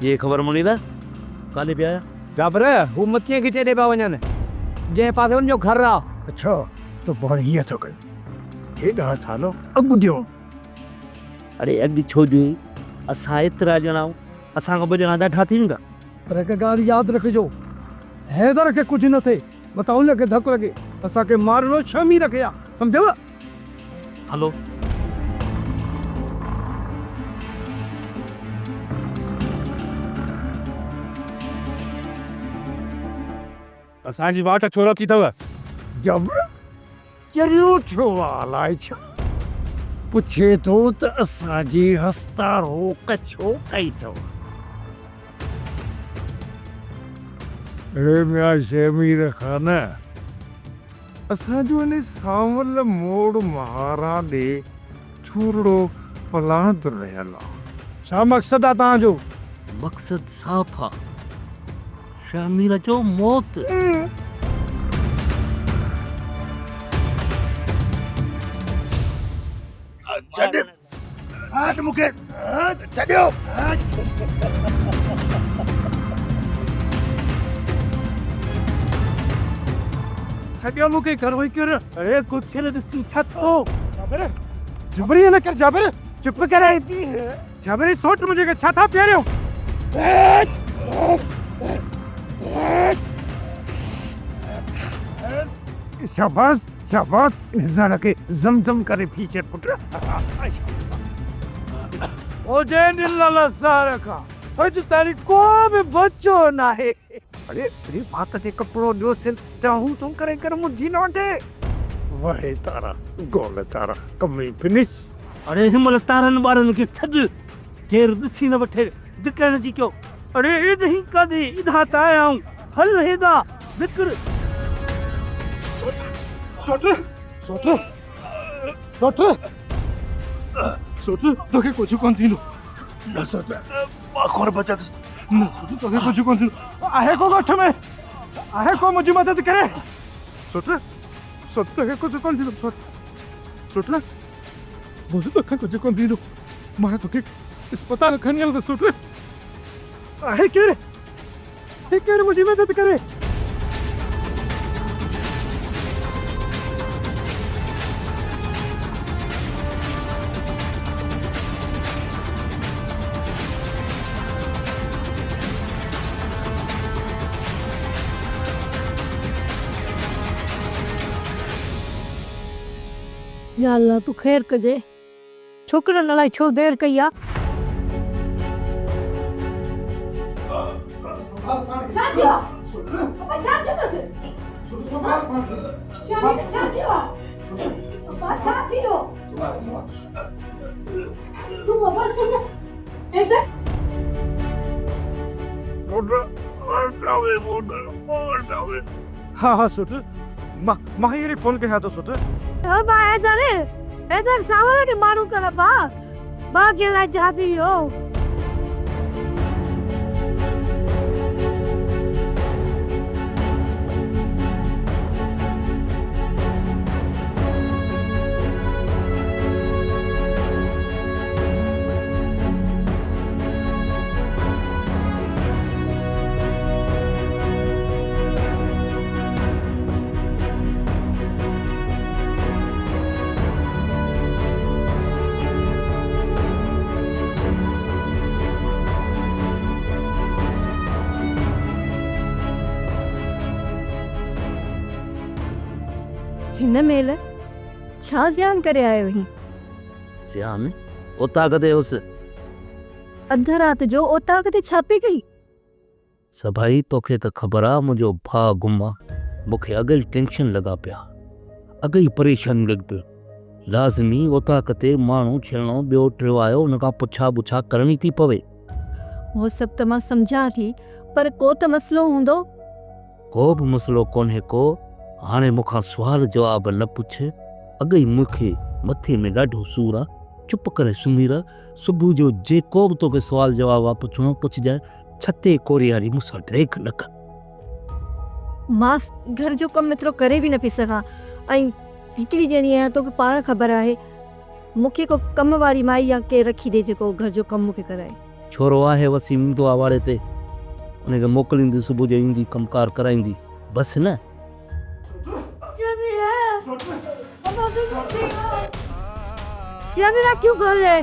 ये ख़बर मुनीदा काले पिया जाबर हू मच्छी खींचे दे पा वञनि जंहिं पासे उनजो घर आहे। अच्छा तो बढ़िया तो कयो हेॾा सालो अॻु ॾियो। अरे अॻु छो ॾियो असां एतिरा ॼणा आहियूं असां खां ॿ ॼणा ॾाढा थींदा। पर हिकु ॻाल्हि यादि रखिजो हैदर खे कुझु न थिए मता उनखे धकु लॻे असांखे मारणो शमी रखे आहे सम्झव। हलो असांजी वाट छो रखी अथव जबर चरियो छो अलाए छा पुछे थो त असांजी हस्ता रोक छो कई अथव। हे मिया शमीर खान असांजो इन सावल मोड़ महारा ॾे छुरड़ो पलांत रहियल आहे। छा मक़सदु आहे तव्हांजो? मक़सद साफ़ आहे शमीर जो मौत। छॾ मूंखे छॾियो। छॾियो मूंखे घर वही कर। अरे कुत्ते ने ॾिसी छा थियो? जाबिर जबरी न कर जाबिर चुप कर। जाबिर सोच मुझे छा था प्यारियो। शाबाश शाबाश इंसान के जमजम करे फीचर पुट। ओ जैन अल्लाह सारा का अज तारी को भी बच्चो ना है। अरे अरे बात ते कपड़ो जो सिल चाहूं तुम करे कर मुझी नोटे वहे तारा गोल तारा कमी फिनिश। अरे हिमल तारन बारन के छॾ केर ॾिसी न वठे दिकण जी क्यों। अरे ए नहीं कदे इधा आया हूं हल हेदा जिक्र सोट सोट सोट सोट तोखे कुछ कोन थींदो। न सोच माखोर बचत न सोट तोखे कुछ कोन थींदो। आहे को ॻोठ में आहे को मुंहिंजी मदद करे। सोट सोट तोखे कुछ कोन थींदो। सोट सोट मुझे तोखे कुछ कोन थींदो। मां तोखे अस्पताल खणी हलंदो। सोट आहे केर मुंहिंजी मदद करे। या अल्लाह तू खैर कजे छोकरन अलाए छो देर कई आ। हाँ हाँ सुट मां ये फोन पे है तो सुट अब आया जाने इधर सावला के मारू कर बा के ला जाती हो। हिन मेल छा ज़्यान करे आयो ही? सियान ओता कदे उस अध रात जो ओता कदे छापी गई। सभाई तोखे त ख़बर आ मुंहिंजो भाउ गुम आहे। मूंखे अगल टेंशन लॻा पिया अगई परेशानी लॻ पियो। लाज़मी ओता कते माण्हू छेड़णो ॿियो टियो आयो उन खां पुछा बुछा करणी थी पवे। वो सब त मां सम्झां थी पर को त मसलो हूंदो। को बि मसलो कोन्हे को। हाणे मूंखां सुवाल जवाब न पुछ। अगई मूंखे मथे में ॾाढो सूर आहे। चुप करे सुम्ही रह। सुबुह जो जेको बि तोखे सुवाल जवाब आहे पुछणो पुछजांइ। छते कोरी वारी मूंसां ड्रेक न कर। मां घर जो कम एतिरो करे बि न पई सघां ऐं हिकिड़ी ॼणी आहियां तोखे पाण ख़बर आहे मूंखे को कम वारी माई या के रखी ॾे जेको घर जो कम मूंखे कराए। छोरो आहे वसीम ईंदो आहे वाड़े ते उनखे मोकिलींदी सुबुह जो ईंदी कमकार कराईंदी बसि न। जमीरा क्यों कर रहे?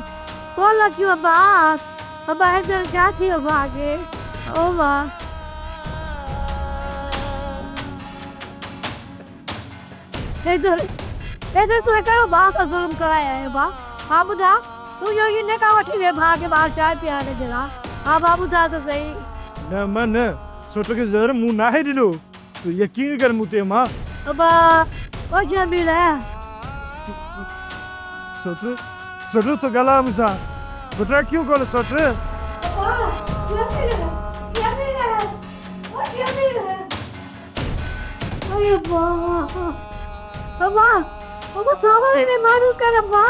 बोला क्यों अब्बास? अब्बा इधर जाती हो भागे। ओ माँ। इधर तू करो बास जुल्म कराया है बा। हाँ बुधा तू यो ने का वठी वे भागे बाहर चाय पियाने जरा। हाँ बाबू था तो सही। न मन सोट के जहर मुंह ना है दिलो तो यकीन कर मुते मां। अब्बा ओ जमीरा सोट तो गला मुसा बता क्यों कॉल सोट अब्बा सामने ने मारू कर अब्बा।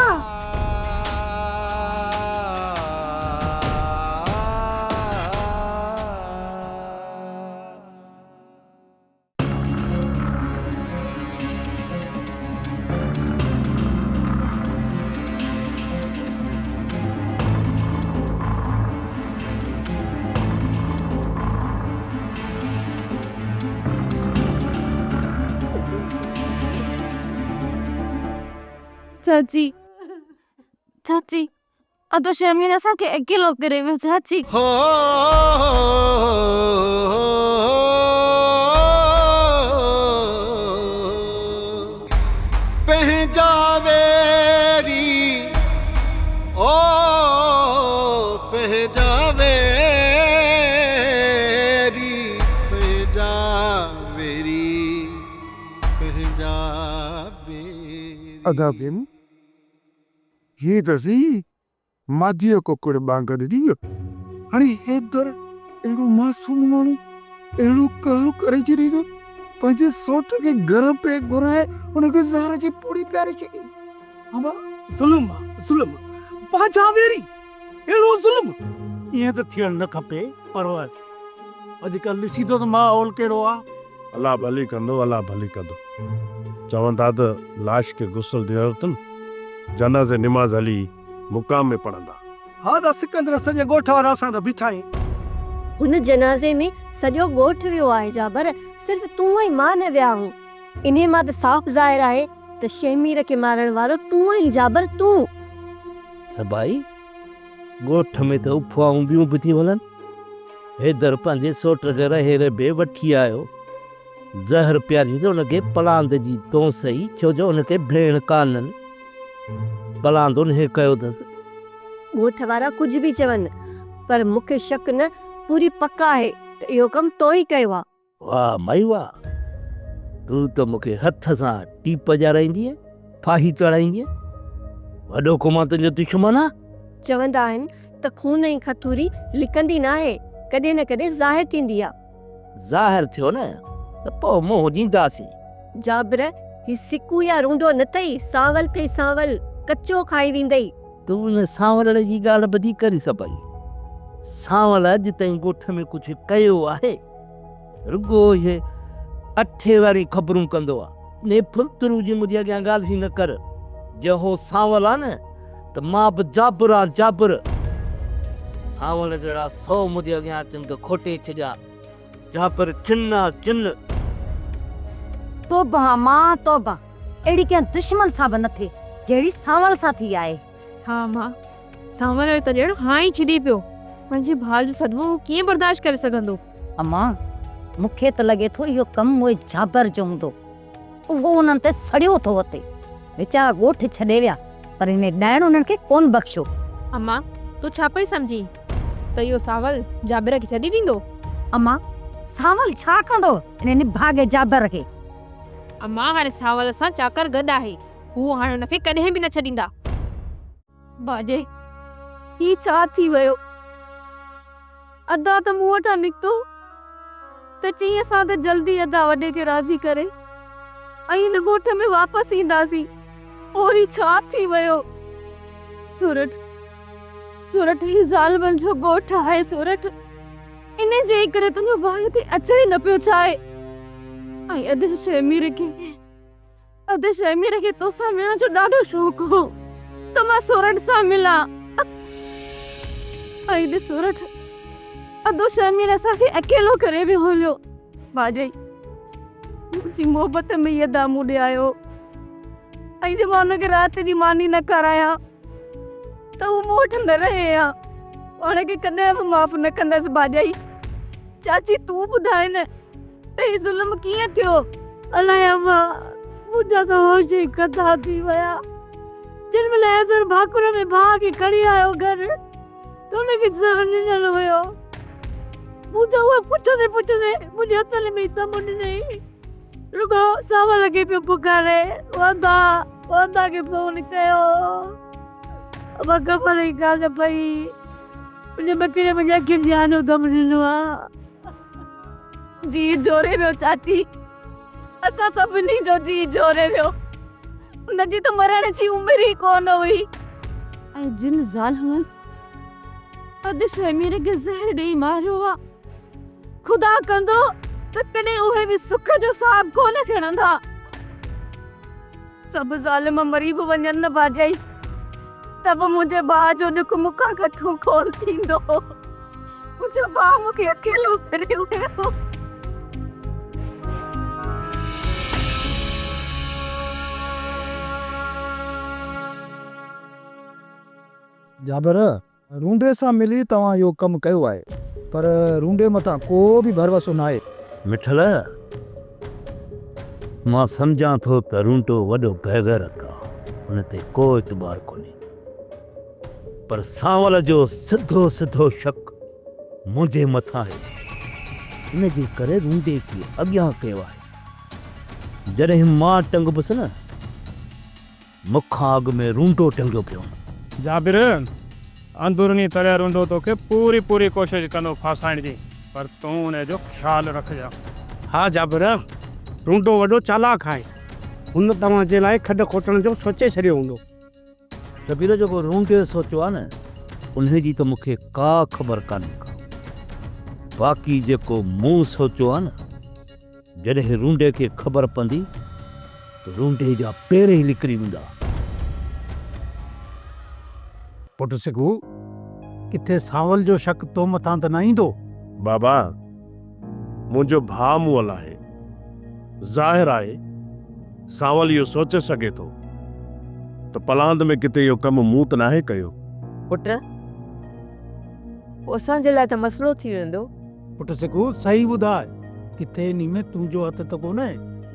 चाची अतो शर्मीन असांखे अकेलो करे वियो चाची। पहजावेरी ओ पहजावेरी अदा दिन ये तसी मादिया को कुर्बान कर दियो। अरे हे दर एड़ो मासूम मानू एड़ो करू करे चरी तो पंजे सोट के घर पे गुराए उनके ज़हर जी पूरी प्यारी चली। अबा जुल्म पाजावेरी एड़ो जुल्म ये तो थियण न खपे परवार अजकल सीधो तो मां ओल केड़ो आ। अल्लाह भली कंदो अल्लाह भली कंदो। चवन था तो लाश के गुस्ल दियरतन जनाज़े निमाज हली मुकाम में पढ़ंदा। हाँ दा सिकंदर सजे गोठ वारा असां त बीठा आहियूं। हुन जनाज़े में सॼो ॻोठ वियो आहे जाबर, सिर्फ़ तूं ऐं मां न विया आहियूं। इन्हे मां त साफ़ ज़ाहिर आहे त शमीर खे मारण वारो तूं ऐं जाबर तूं। सबाई ॻोठ में त उफवाऊं ॿियूं बि थी वञनि। हेदर पंहिंजे सोट खे रहे रहे वठी आयो ज़हर प्यारी त उनखे पलांद जी तो सही छो जो उनखे भेण कान्हनि। पलांद उन्हे कयो अथसि। ॻोठ वारा कुझु बि चवनि पर मूंखे शक न पूरी पक आहे त इहो कमु तो ई कयो आहे। वाह माई वाह, तूं त मूंखे हथ सां टीप ॼाराईंदीअ फाही चढ़ाईंदीअ। वॾो को मां तुंहिंजो दुश्मन आहे। चवंदा आहिनि त खून जी खतूरी लिकंदी न आहे, कॾहिं न कॾहिं ज़ाहिर थींदी आहे। ज़ाहिर थियो न त पोइ मोह ॾींदासीं। जाबर ही सिकू या रूंडो न अथई, सावल अथई सावल, कचो खाई वेंदई। तूं उन सांवल जी ॻाल्हि ॿधी करी सभई। सांवल अॼु ताईं ॻोठ में कुझु कयो आहे? रुगो इहे अठे वारी ख़बरूं कंदो आहे। ने फुलतरू जी मुंहिंजे अॻियां ॻाल्हि न कर। जहो सांवल आहे न त मां बि जाबर आहियां जाबर। सांवल जहिड़ा 100 मुंहिंजे अॻियां अचनि त खोटे छॾिया। जाबर चिन आहे चिन। तोबा मां तोबा, अहिड़ी कंहिं दुश्मन सां बि न थिए जहिड़ी सांवल सां थी आहे। हाँ मां, सांवल जो त ॼण हां ई छिदी पियो। पंहिंजे भाउ जो सदमो कीअं बर्दाश्त करे सघंदो? अम्मा मूंखे त लॻे थो इहो कमु उहे जाबर जो हूंदो। उहो उन्हनि ते सड़ियो थो अचे। वीचारा ॻोठ छॾे विया पर इन ॾाइण उन्हनि खे कोन बख़्शियो। अम्मा तूं छा पई सम्झी त इहो सांवल जाबिर खे छॾी ॾींदो? अम्मा सांवल छा कंदो इन निभागे जाबर खे? अम्मा हाणे सांवल सां चाकर गॾु आहे, हू हाणे हुनखे कॾहिं बि न छॾींदा। बाजे ही छा थी वियो? अदा त मूं वटां निकितो त चई असां त जल्दी अदा वॾे खे राज़ी करे ऐं हिन ॻोठ में वापसि ईंदासीं। और ही छा थी वियो? सूरत ही ज़ालिमनि जो ॻोठ आहे सूरत। इन जे करे तुंहिंजो भाउ ते अचण ई न पियो चाहे। ऐं अधु शमीर खे तोसां मिलण जो ॾाढो शौक़ु हो त मां सूरत सां मिलां। आई ॾिस सोरठ अधो शर्मीर असांखे अकेलो करे वियो हुयो। भाॼई मुंहिंजी मोहबत में इहा दामू ॾियायो ऐं जे मां हुनखे राति जी मानी न करायां त हू मूं वटि न रहे हा। पाण खे कॾहिं बि माफ़ न कंदसि भाॼई। चाची तूं ॿुधाए न त ही ज़ुल्म कीअं थियो? अलाए अम्मा, मुंहिंजा त होश ई कथा थी विया। जिन महिल हैदर भाकुर में भाउ खे खणी आयो घर त हुनखे ज़हर ॾिनल हुयो। मुंहिंजा उहा पुछंदे मुंहिंजे असुल में दम ॾिनई। रुगो सावा लॻे पियो पुकारे वंदा खे फ़ोन कयो। अब ख़बर ई कान पई मुंहिंजे बचड़े मुंहिंजे अखियुनि जी आनो दम ॾिनो आहे। जी जोरे वियो चाची, असां सभिनी जो जी जोरे वियो। हुनजी त मरण जी उमिरि ई कोन हुई। ऐं जिन ज़ालिमनि अधु शमीर खे ज़हर ॾेई मारियो आहे, ख़ुदा कंदो त कॾहिं उहे बि सुख जो साहु कोन खणंदा। सभु ज़ालिम मरी बि वञनि न भाॼई त बि मुंहिंजे भाउ जो ॾुख मूंखां घटो कोन थींदो। मुंहिंजो भाउ मूंखे अकेलो करे वियो। जाबर रूंडे सां मिली तव्हां इहो कमु कयो आहे, पर रूंडे मथां को बि भरवसो न आहे। मिठल मां सम्झां थो त रूंटो वॾो बेग़ैरत आहे, हुन ते को एतबार कोन्हे, पर सांवल जो सिधो सिधो शक मुंहिंजे मथां आहे। इन जे करे रूंडे खे अॻियां कयो आहे। जॾहिं मां टंगबुसि न, मूंखां अॻु में रूंडो टंगियो पियो। जाबिर अंदरूनी तरह रूंडो तोखे पूरी कोशिश कंदो फासाइण जी, पर तूं उनजो ख्याल रखजा। हा जाबर, रूंडो वॾो चालाक आहे। हुन तव्हां जे लाइ खॾ खोटण जो सोचे छॾियो हूंदो। शबीर जेको रूंडे सोचियो आहे न, उन जी त मूंखे का ख़बर कान्हे का। बाक़ी जेको मूं सोचियो आहे न, जॾहिं रूंडे खे ख़बर पवंदी त रूंडे जा पेर ई निकिरी वेंदा। पुट सिखू, किथे सावल जो शक तो मथां त न ईंदो? बाबा मुंहिंजो भाउ मूं वल आहे, ज़ाहिर आहे सावल इहो सोचे सघे थो त पलांद में किथे इहो कमु मूं त नाहे कयो। पुट असांजे लाइ त मसइलो थी वेंदो। पुट सिखू सही ॿुधाए, किथे इन में तुंहिंजो हथ त कोन्हे?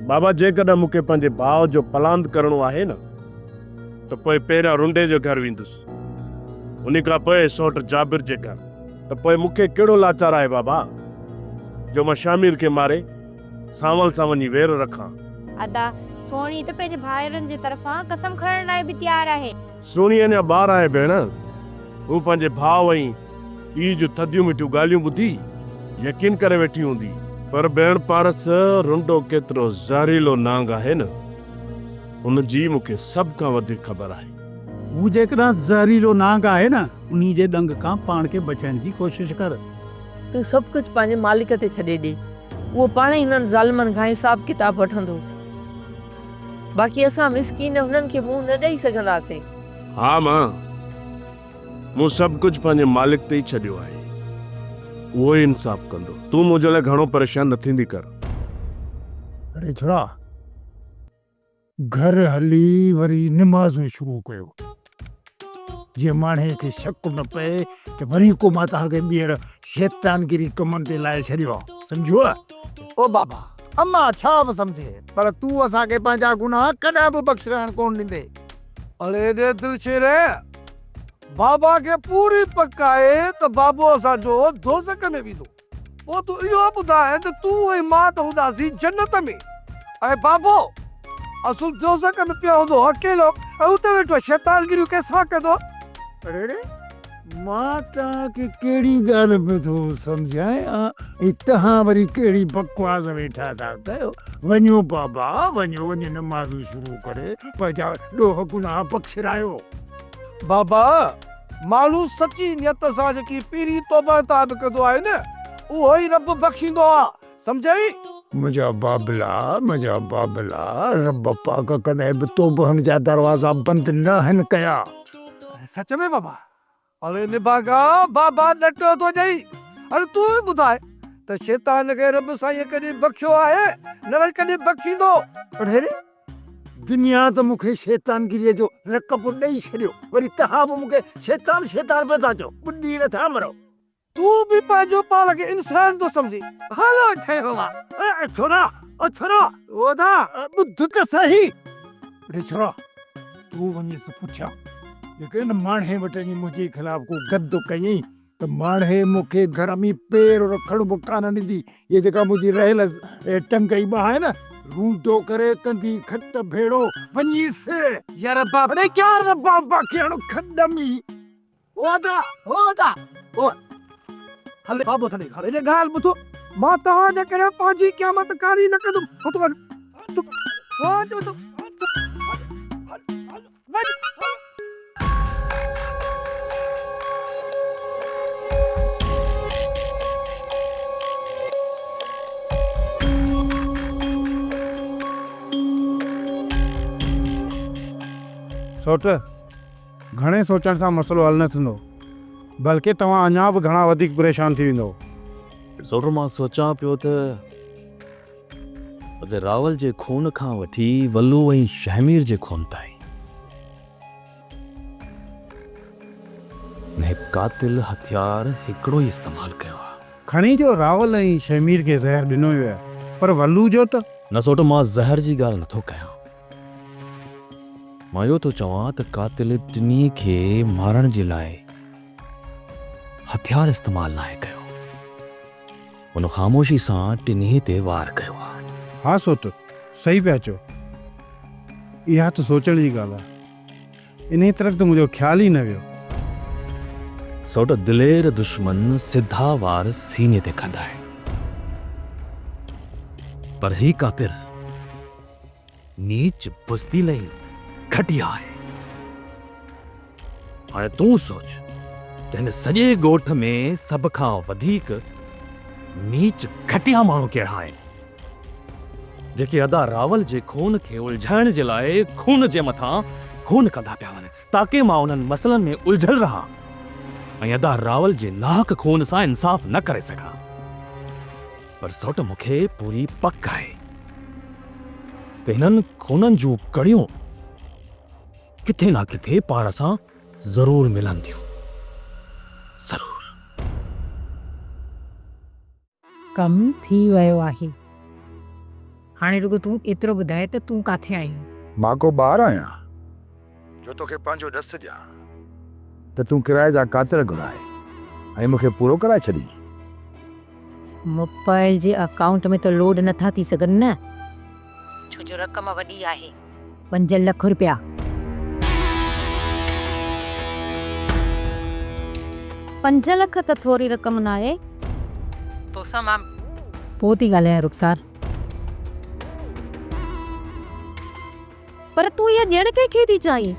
बाबा जेकॾहिं मूंखे पंहिंजे भाउ जो पलांद करणो आहे न, त पोइ पहिरियां रूंडे जो घर वेंदुसि, उन खां पोइ सौट जाबिर जे घर। त पोइ मूंखे कहिड़ो लाचार आहे बाबा जो मां शामिर खे मारे सावल सां वञी वेर रखां। अदा सोणी त पंहिंजे भाइरनि जे तरफ़ां कसम खणण लाइ बि तयार आहे। सोनी अञा ॿार आहे भेण, हू पंहिंजे भाउ ऐं ई जो थधियूं मिठियूं ॻाल्हियूं ॿुधी यकीन करे वेठी हूंदी। पर भेण पारस रूंडो केतिरो ज़हरीलो नांग आहे न, उन जी मूंखे सभ खां वधीक ख़बर आहे। हू जेकॾहिं ज़हरीलो नांग आहे न, उन्ही जे ॾंग खां पाण खे बचाइण जी कोशिश कर। तूं सभु कुझु पंहिंजे मालिक ते छॾे ॾे, उहो पाण ई हिननि ज़ालिमनि खां हिसाब किताब वठंदो। बाक़ी असां मिसकीन हुननि खे मुंहुं न ॾेई सघंदासीं। हा मां, मूं सभु कुझु पंहिंजे मालिक ते ई छॾियो आहे, उहो ई इंसाफ़ कंदो। तूं मुंहिंजे लाइ घणो परेशान न थींदी कर। अरे छोरा, घर हली वरी निमाज़ूं शुरू कयो, जीअं माण्हे खे शक न पए त वरी को मां तव्हांखे ॿीहर शैतानगिरी कमनि ते लाइ छॾियो आहे, सम्झो? ओ बाबा, अम्मा छा बि सम्झे, पर तूं असांखे पंहिंजा गुनाह कॾहिं बि बख़्शण कोन ॾींदे। अरे दे दिलशेरे, बाबा के पूरी पक आहे त बाबो असांजो दोज़ख में वेंदो। पोइ तूं इहो ॿुधाए त तूं ऐं मां त हूंदासीं जन्नत में, ऐं बाबो असुल दोज़ख में पियो हूंदो अकेलो, ऐं उते वेठो शैतानगिरियूं कंहिंसां कंदो। अरे मां तव्हांखे कहिड़ी ॻाल्हि में थो सम्झायां, ऐं तव्हां वरी कहिड़ी बकवास वेठा था कयो। वञो बाबा वञो, वञी नमाज़ूं शुरू करे पंहिंजा ॾोह गुनाह बख़्शरायो। बाबा माण्हू सची नियत सां जेकी पीरी तौबा ताब कंदो आहे न, उहो ई रब बख़्शींदो आहे, सम्झई? मुंहिंजा बाबला रब पाक कॾहिं बि तौबनि जा दरवाज़ा बंदि न आहिनि कया। सच में बाबा? अरे निभागा बाबा डटो तो जाई। अरे तू ही बुधाए त शैतान के रब साईं कदी बख्शो आहे न कदी बख्शींदो। अरे दुनिया तो मुखे शैतान गिरीअ जो लक़ब ॾेई छॾियो, वरी तव्हां बि मूंखे शैतान शैतान पिया था चओ। ॿुधी नथा मरो। तू भी पंहिंजो पाण खे इंसान तो समझी। हलो ठहियो आहे। छोरा ओदा ॿुध त सही। अरे छोरा तू वञीसि पुछिया जेके न माण्हे वटि मुंहिंजे ख़िलाफ़ को गद कयईं त माण्हे मूंखे घर में पेर रखण बि कान ॾींदी। इहे जेका मुंहिंजी रहियल टंगई ॿाह आहे न, रूंदो करे कंदी खत भेड़ो वञीसि। यार बाप रे क्या रे बाबा केड़ो खडमी ओदा ओ हले बाबो थने घरे जे गाल बुधो मां तव्हां जे करे पंहिंजी क़यामत कारी न कंदुमि। हथ वञ तू वञ तू सोच घणे सोचण सां मसलो हल न थींदो, बल्कि तव्हां अञा बि घणा वधीक परेशान थी वेंदो। सोट मां सोचां पियो त अगरि रावल जे खून खां वठी वल्लू ऐं शहमीर जे खून ताईं ने कातिल हथियार हिकिड़ो ई इस्तेमालु कयो आहे। खणी जो रावल ऐं शमीर खे ज़हर ॾिनो वियो आहे, पर वल्लू जो त न सोट मां ज़हर जी ॻाल्हि नथो कयां। मां इहो थो चवां त कातिल टिनी खे मारण जे लाइ हथियार इस्तेमालु नाहे कयो, उन ख़ामोशी सां टिनी ते वार कयो आहे। हाँ सोट सही पिया चओ, इहा त सोचण जी ॻाल्हि आहे। इन तरफ़ त मुंहिंजो ख़्याल ई न वियो। सोट दिलेर दुश्मन सिधा वार सीने ते खंदाए, पर ही कातिल नीच बुज़दिल ऐं घटिया आहे। हाणे तूं सोच त हिन सॼे ॻोठ में सभ खां वधीक नीच घटिया माण्हू कहिड़ा आहिनि, जेके अदा रावल जे खून खे उलझाइण जे लाइ खून जे मथां खून कंदा पिया वञनि, ताकी मां उन्हनि मसलनि में उलझल रहां ऐं अदा रावल जे नाहक खून सां इंसाफ़ न करे सघां। पर सोट मूंखे पूरी पक आहे त हिननि खूननि जूं कड़ियूं किथे न किथे पाण सां ज़रूर मिलंदियूं, ज़रूर। कम थी वियो आहे। हाणे रुगो तूं एतिरो ॿुधाए त तूं काथे आहीं? मां को ॿार आहियां जो तोखे पंहिंजो ॾस ॾियां त तूं किराए जा कातिल घुराए ऐं मूंखे पूरो कराए छॾी। मोबाइल जे अकाउंट में त लोड नथा थी सघनि न, छो जो रक़म वॾी आहे, 5 लख रुपया। पंज लख त थोरी रक़म न आहे। तोसां मां पोइ थी ॻाल्हायां रुखसार। पर तूं इहा ॾियण कंहिंखे थी चाहीं?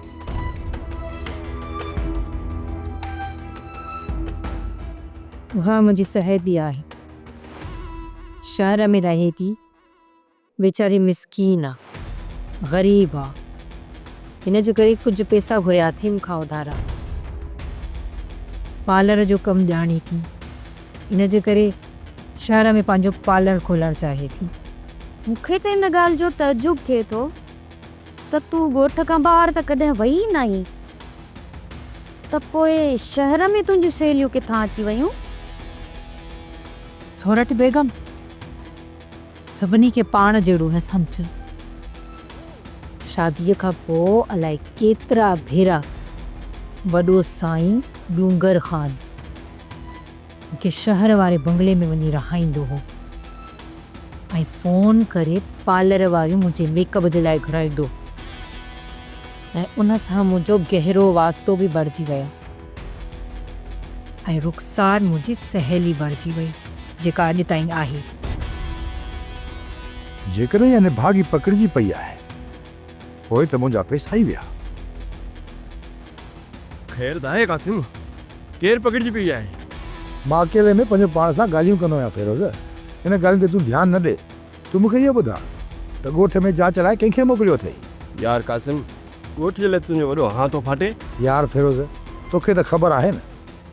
उहा मुंहिंजी सहेली आहे, शहर में रहे थी, वीचारी मिसकीन आहे, ग़रीब आहे, हिन जे करे कुझु पैसा घुरिया थी मूंखां उधारा। पार्लर जो कमु ॼाणे थी, इन जे करे शहर में पंहिंजो पार्लर खोलणु चाहे थी। मूंखे त इन ॻाल्हि जो तजुब थिए थो त तूं ॻोठ खां ॿाहिरि त कॾहिं वई न आई, त पोइ शहर में तुंहिंजूं सहेलियूं किथां अची वयूं? सोरठ बेगम सभिनी खे पाण जहिड़ो है सम्झ। शादीअ खां पोइ अलाए केतिरा भेरा वॾो साईं डूंगर ख़ान मूंखे शहर वारे बंगले में वञी रहाईंदो हो ऐं फ़ोन करे पार्लर वारियूं मुंहिंजे मेकअप जे लाइ घुराईंदो, ऐं उन सां मुंहिंजो गहरो वास्तो बि बढ़जी वियो ऐं रुखसार मुंहिंजी सहेली बढ़जी वई जेका अॼु ताईं आहे। जेकॾहिं यानी भागी पकड़जी पई आहे, पोइ त मुंहिंजा पैसा ई विया। ख़ैर दाहे कासिम, केरु पकड़जी पई आहे? मां अकेले में पंहिंजो पाण सां ॻाल्हियूं कंदो आहियां फिरोज़। इन ॻाल्हि ते तूं ध्यानु न ॾे। तूं मूंखे इहो ॿुधा त ॻोठ में जांच लाइ कंहिंखे मोकिलियो अथई? यार कासिम, ॻोठ जे लाइ तुंहिंजो वॾो हाथ थो फाटे। यार फिरोज़, तोखे त ख़बर आहे न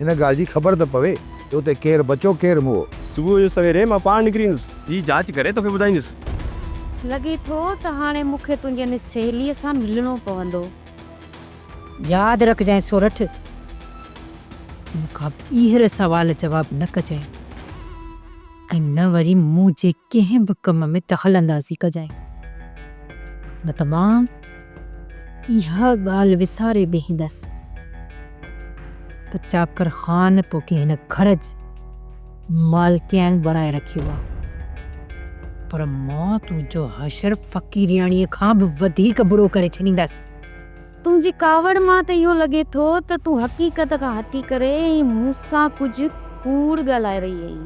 इन ॻाल्हि जी ख़बर त पवे कि उते केरु बचो केरु मुओ। सुबुह जो सवेरे मां पाण निकिरींदुसि, हीअ जांच करे तोखे ॿुधाईंदुसि। लॻे थो त हाणे मूंखे तुंहिंजे हिन सहेलीअ सां मिलणो पवंदो। यादि रखजांइ सोरठ, मूंखां ॿीहर सुवाल जवाब न कजांइ ऐं न वरी मूं जे कंहिं बि कम में दख़ल अंदाज़ी कजांइ, न त मां इहा ॻाल्हि विसारे बीहंदसि त चाकर ख़ान पोइ हिन घर जी मालकियान बणाए रखियो आहे। पर मां तुंहिंजो हशर फ़क़ीरियाणीअ खां बि वधीक बुरो करे छॾींदसि। तुंहिंजी कावड़ मां त इहो लॻे थो त तूं हक़ीक़त खां हटी करे मूंसां कुझु कूड़ ॻाल्हाए रही आहीं।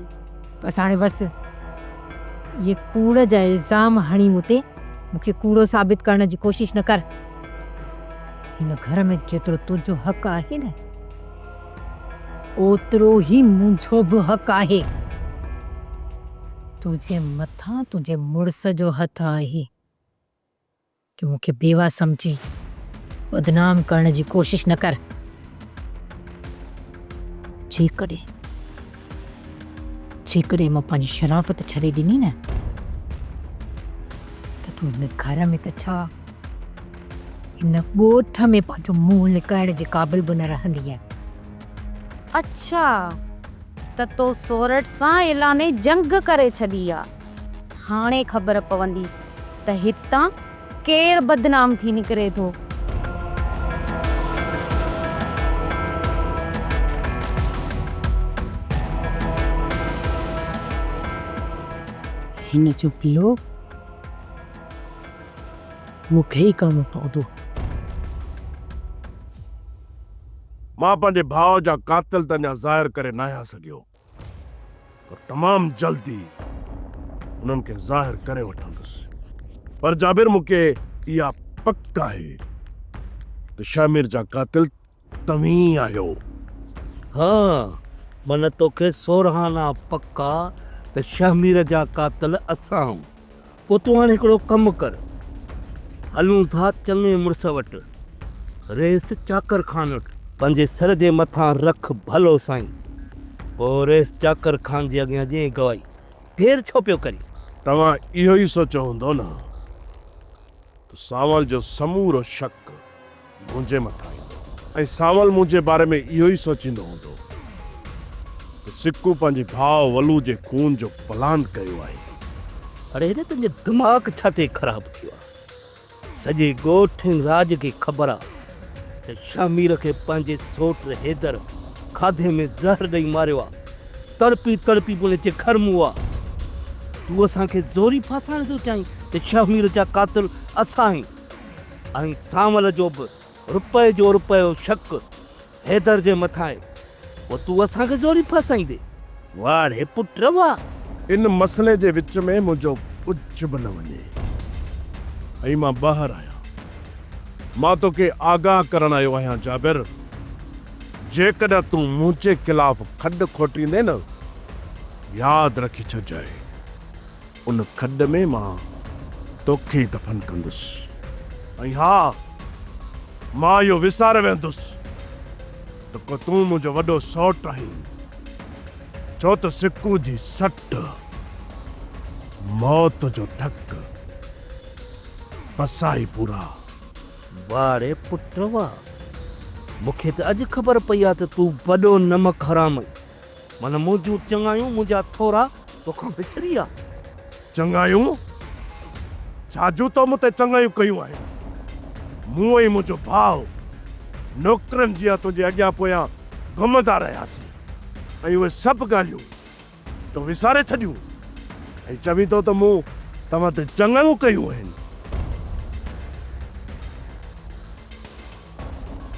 बसि हाणे बसि इहे कूड़ जा इल्ज़ाम हणी मूंते मूंखे कूड़ो साबित करण जी कोशिश न कर। हिन घर में जेतिरो तुंहिंजो हक़ आहे न, ओतिरो ई मुंहिंजो बि हक़ आहे। तुंहिंजे मथां तुंहिंजे मुड़ुस जो हथु आहे कि मूंखे बेवा सम्झी बदनाम करण जी कोशिश न कर। जेकॾहिं मां पंहिंजी शराफ़त छॾे ॾिनी न त तूं हिन घर में त छा, हिन ॻोठ में पंहिंजो मुंहुं लिकाइण जे क़ाबिल बि न रहंदी आहे। अच्छा, त तो सोरठ सां ऐलाने जंग करे छॾी आहे। हाणे ख़बर पवंदी त हितां केरु बदनाम थी निकिरे थो। हिन जो पीओ मूंखे ई करिणो पवंदो। मां पंहिंजे भाउ जा कातिल त अञा ज़ाहिर करे न आहियां सघियो, पर तमामु जल्दी उन्हनि खे ज़ाहिर करे वठंदुसि। पर जाबिर, मूंखे इहा पक आहे त शामिर जा कातिल तव्हीं आहियो। हाँ, मन तोखे सोरहाना पक्का त शामिर जा कातिल असां। पोइ तूं हाणे हिकिड़ो कमु कर, हलूं था चङे मुड़ुस वटि, रेस चाकर खान वटि, पंहिंजे सर जे मथां रख भलो साईं। पोइ रेस चाकर खान जे अॻियां ॾिए गवाही, देरि छो पियो करी? तव्हां इहो ई सोचियो हूंदो न त सावल जो समूरो शक मुंहिंजे मथां ईंदो, ऐं सावल मुंहिंजे बारे में इहो ई सोचींदो हूंदो त सिक्कू पंहिंजे भाउ वलू जे खून जो प्लान कयो आहे। अरे हिन तुंहिंजो दिमाग़ छा ते ख़राबु थियो आहे? सॼे ॻोठ राज खे ख़बर आहे त शामिर खे पंहिंजे सोट हैदर खाधे में ज़हर ॾेई मारियो आहे। तड़पी तड़पी हुनजे घर मूं आहे। तूं असांखे ज़ोरी फासाइण थो चाहीं त शामिर जा कातिल असां आहियूं, ऐं सावल जो बि रुपए जो रुपयो शक हैदर जे मथां आहे। पोइ तूं असांखे ज़ोरी फासाईंदे? वाह रे पुट वाह। इन मसइले जे विच में मुंहिंजो कुझु बि न वञे, ऐं मां ॿाहिरि आहियां। मां तोखे आगाह करण आयो आहियां जाबिर, जेकॾहिं तूं मुंहिंजे ख़िलाफ़ खॾु खोटींदे न, यादि रखी छॾिजांइ, उन खॾ में मां तोखे दफ़न कंदुसि। ऐं हा, मां इहो विसारे वेंदुसि त को तूं मुंहिंजो वॾो सौट आहीं, छो त सिक्कू जी सट, मौत जो धक, पसाई पूरा। वाह रे पुट वाह। मूंखे त अॼु ख़बर पई आहे त तूं वॾो नमक हराम आहीं। माना मुंहिंजूं चङायूं, मुंहिंजा थोरा तोखां विसरी विया। चङायूं? छाजू तो मूं ते चङायूं कयूं आहिनि? मूं ऐं मुंहिंजो भाउ नौकरनि जीअं तुंहिंजे अॻियां पोयां घुमंदा रहियासीं, ऐं उहे सभु ॻाल्हियूं तो विसारे छॾियूं, ऐं चवीं थो त मूं तव्हां ते चङायूं कयूं आहिनि।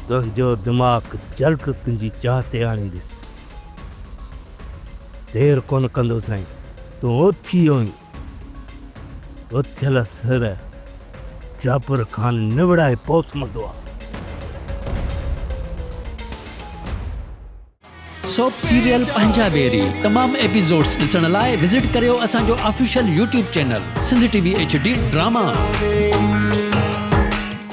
तुंहिंजो दिमाग़ जल्द तुंहिंजी चाह ते आणींदुसि। देरि कोन कंदो साईं, तूं उथी वञ। उथियल सिर जाबिर खान निवड़ाए पहुचंदो आहे। सोप सीरियल पंजाबेरी तमाम एपिसोड्स ॾिसण लाइ विज़िट करियो असांजो official YouTube channel Sindh TV HD drama.